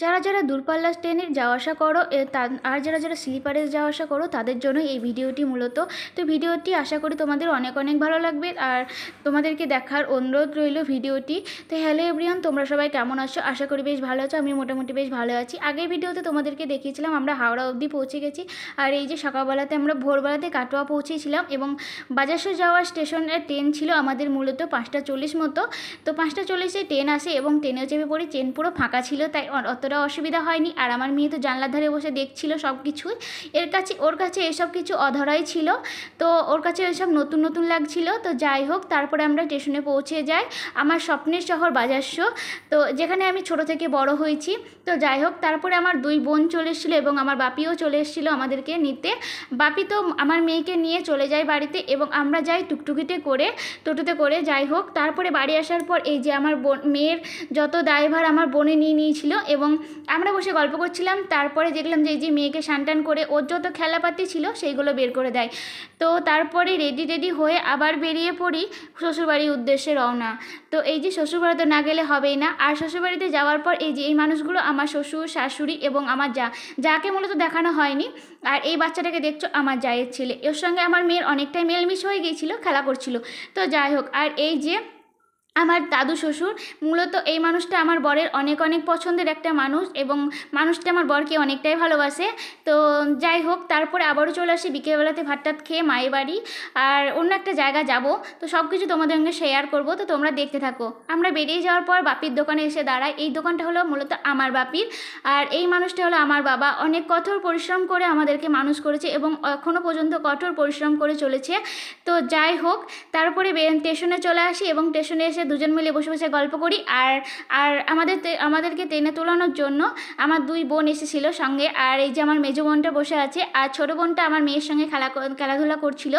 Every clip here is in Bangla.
যারা যারা দূরপাল্লার ট্রেনে যাওয়া আসা করো আর যারা যারা স্লিপারে যাওয়া আসা করো তাদের জন্য এই ভিডিওটি মূলত। তো ভিডিওটি আশা করি তোমাদের অনেক অনেক ভালো লাগবে আর তোমাদেরকে দেখার অনুরোধ রইল ভিডিওটি। তো হ্যালো এভরিওয়ান, তোমরা সবাই কেমন আছো? আশা করি বেশ ভালো আছো। আমি মোটামুটি বেশ ভালো আছি। আগের ভিডিওতে তোমাদেরকে দেখিয়েছিলাম আমরা হাওড়া অবধি পৌঁছে গেছি। আর এই যে সকালবেলাতে আমরা ভোরবেলাতে কাটোয়া পৌঁছেছিলাম এবং বাজারসো যাওয়ার স্টেশনের ট্রেন ছিল আমাদের মূলত 5:40 মতো। তো 5:40-এ ট্রেন আসে এবং ট্রেনেও চেপে পড়ি। ট্রেন পুরো ফাঁকা ছিল, তাই অতটা অসুবিধা হয়নি। আর আমার মেয়ে তো জানলার ধারে বসে দেখছিল সব কিছুই। ওর কাছে এসব কিছু অধরাই ছিল, তো ওর কাছে এসব নতুন নতুন লাগছিল। তো যাই হোক, তারপরে আমরা স্টেশনে পৌঁছে যাই, আমার স্বপ্নের শহর বাজারসো, তো যেখানে আমি ছোট থেকে বড় হয়েছি। তো যাই হোক, তারপরে আমার 2 বোন চলে এসেছিলো এবং আমার বাপিও চলে এসেছিলো আমাদেরকে নিতে। বাপি তো আমার মেয়েকে নিয়ে চলে যায় বাড়িতে এবং আমরা যাই টুকটুকিতে করে, টোটোতে করে। যাই হোক, তারপরে বাড়ি আসার পর এই যে আমার মেয়ের যত দায়ভার আমার বোনে নিয়ে নিয়েছিল এবং আমরা বসে গল্প করছিলাম। তারপরে দেখলাম যে এই যে মেয়েকে স্নান করে ওর যত খেলাপাতি ছিল সেইগুলো বের করে দেয়। তো তারপরে রেডি হয়ে আবার বেরিয়ে পড়ি শ্বশুরবাড়ির উদ্দেশ্যে রওনা। তো এই যে শ্বশুরবাড়িতে না গেলে হবেই না। আর শ্বশুরবাড়িতে যাওয়ার পর এই যে এই মানুষগুলো আমার শ্বশুর শাশুড়ি এবং আমার যাকে মূলত দেখানো হয়নি। আর এই বাচ্চাটাকে দেখছো আমার জায়ের ছেলে, এর সঙ্গে আমার মেয়ের অনেকটাই মেলমিশ হয়ে গিয়েছিল, খেলা করছিল। তো যাই হোক, আর এই যে আমার দাদু শ্বশুর, মূলত এই মানুষটা আমার বরের অনেক অনেক পছন্দের একটা মানুষ এবং মানুষটা আমার বরকে অনেকটাই ভালোবাসে। তো যাই হোক, তারপরে আবারও চলে আসি বিকেলবেলাতে ভাত টাত খেয়ে মায়ের বাড়ি। আর অন্য একটা জায়গা যাব, তো সব কিছু তোমাদের সঙ্গে শেয়ার করব, তো তোমরা দেখতে থাকো। আমরা বেরিয়ে যাওয়ার পর বাপির দোকানে এসে দাঁড়াই। এই দোকানটা হলো মূলত আমার বাপির, আর এই মানুষটা হলো আমার বাবা। অনেক কঠোর পরিশ্রম করে আমাদেরকে মানুষ করেছে এবং এখনও পর্যন্ত কঠোর পরিশ্রম করে চলেছে। তো যাই হোক, তারপরে স্টেশনে চলে আসি এবং স্টেশনে এসে দুজন মিলে বসে বসে গল্প করি। আর আর আমাদেরকে ট্রেনে তোলানোর জন্য আমার 2 বোন এসেছিল সঙ্গে। আর এই যে আমার মেজো বোনটা বসে আছে আর ছোটো বোনটা আমার মেয়ের সঙ্গে খেলাধুলা করছিল।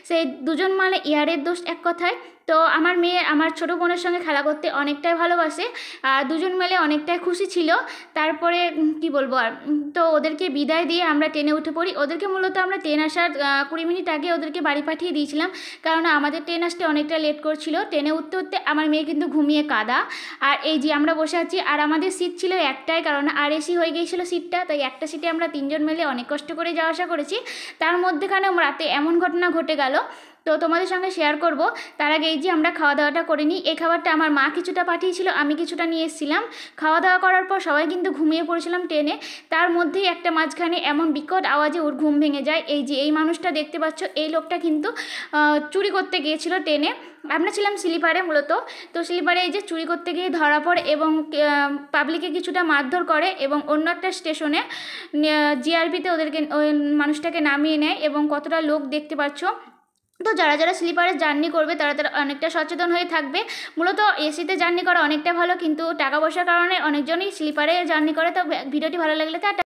সেই দুজন মানে ইয়ারের দোষ এক কথায়। তো আমার মেয়ে আমার ছোটো বোনের সঙ্গে খেলা করতে অনেকটাই ভালোবাসে আর দুজন মিলে অনেকটাই খুশি ছিল। তারপরে কি বলবো আর, তো ওদেরকে বিদায় দিয়ে আমরা ট্রেনে উঠে পড়ি। ওদেরকে মূলত আমরা ট্রেন আসার 20 মিনিট আগে ওদেরকে বাড়ি পাঠিয়ে দিয়েছিলাম, কারণ আমাদের ট্রেন আসতে অনেকটা লেট করছিল। ট্রেনে উঠতে উঠতে আমার মেয়ে কিন্তু ঘুমিয়ে কাদা। আর এই যে আমরা বসে আছি আর আমাদের সিট ছিল একটাই, কারণ আর এসি হয়ে গিয়েছিল সিটটা, তাই একটা সিটে আমরা 3 জন মিলে অনেক কষ্ট করে যাওয়া আসা করেছি। তার মধ্যেখানে রাতে এমন ঘটনা ঘটে গেল, তো তোমাদের সঙ্গে শেয়ার করব। তার আগে এই যে আমরা খাওয়া দাওয়াটা করে নিই। এই খাবারটা আমার মা কিছুটা পাঠিয়েছিল, আমি কিছুটা নিয়ে এসেছিলাম। খাওয়া দাওয়া করার পর সবাই কিন্তু ঘুমিয়ে পড়েছিলাম ট্রেনে। তার মধ্যেই একটা মাঝখানে এমন বিকট আওয়াজে ওর ঘুম ভেঙে যায়। এই যে এই মানুষটা দেখতে পাচ্ছ, এই লোকটা কিন্তু চুরি করতে গিয়েছিল ট্রেনে। আমরা ছিলাম স্লিপারে মূলত। তো স্লিপারে এই যে চুরি করতে গিয়ে ধরা পড়ে এবং পাবলিকে কিছুটা মারধর করে এবং অন্য একটা স্টেশনে জিআরপিতে ওদেরকে ওই মানুষটাকে নামিয়ে নেয় এবং কতটা লোক দেখতে পাচ্ছ। তো যারা যারা স্লিপারে জার্নি করবে তারা অনেকটা সচেতন হয়ে থাকবে। মূলত এসিতে জার্নি করা অনেকটা ভালো, কিন্তু টাকা পয়সার কারণে অনেকজনই স্লিপারে জার্নি করে। তো ভিডিওটি ভালো লাগলে টাটা।